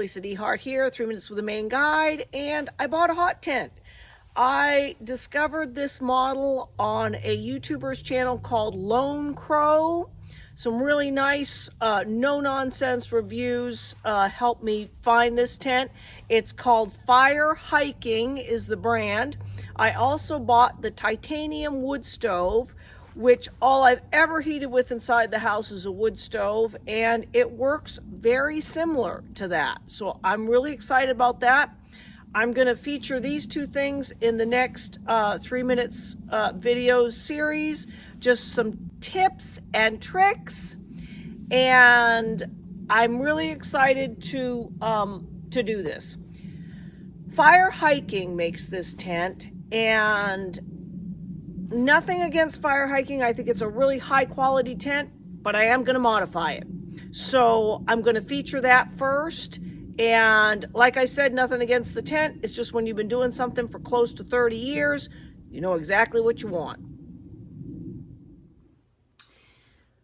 Lisa DeHart here, 3 Minutes with a Maine Guide, and I bought a hot tent. I discovered this model on a YouTuber's channel called Lone Crow. Some really nice, no-nonsense reviews helped me find this tent. It's called Fire Hiking is the brand. I also bought the titanium wood stove, which all I've ever heated with inside the house is a wood stove, and it works very similar to that. So I'm really excited about that. I'm going to feature these two things in the next 3 minutes videos series, just some tips and tricks, and I'm really excited to do this. Fire Hiking makes this tent, and nothing against Fire Hiking. I think it's a really high quality tent, but I am going to modify it. So I'm going to feature that first. And like I said, nothing against the tent. It's just when you've been doing something for close to 30 years, you know exactly what you want.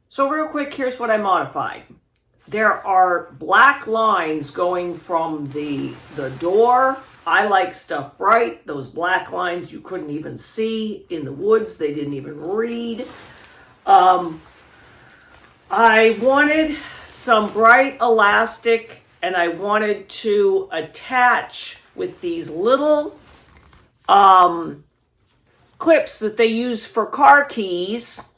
So real quick, here's what I modified. There are black lines going from the door. I like stuff bright. Those black lines you couldn't even see in the woods. They didn't even read. I wanted some bright elastic, and I wanted to attach with these little clips that they use for car keys.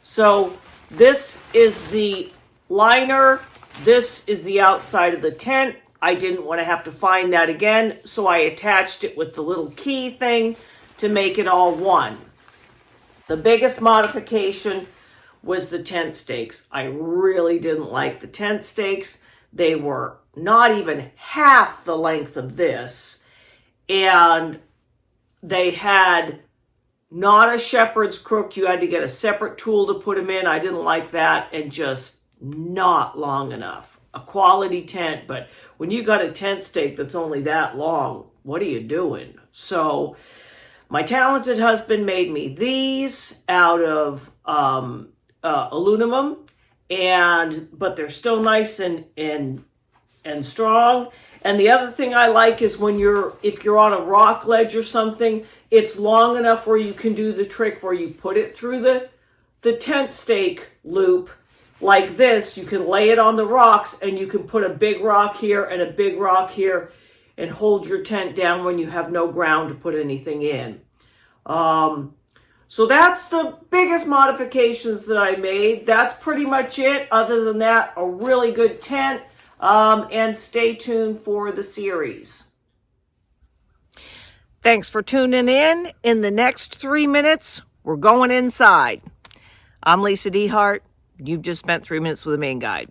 So this is the liner. This is the outside of the tent. I didn't want to have to find that again, so I attached it with the little key thing to make it all one. The biggest modification was the tent stakes. I really didn't like the tent stakes. They were not even half the length of this, and they had not a shepherd's crook. You had to get a separate tool to put them in. I didn't like that, and just not long enough. A quality tent, but when you got a tent stake that's only that long, what are you doing? So my talented husband made me these out of aluminum, but they're still nice and strong. And the other thing I like is if you're on a rock ledge or something, it's long enough where you can do the trick where you put it through the tent stake loop like this. You can lay it on the rocks, and you can put a big rock here and a big rock here and hold your tent down when you have no ground to put anything in. So that's the biggest modifications that I made. That's pretty much it. Other than that, a really good tent. And stay tuned for the series. Thanks for tuning in. In the next 3 minutes, we're going inside. I'm Lisa DeHart. You've just spent 3 minutes with a Maine Guide.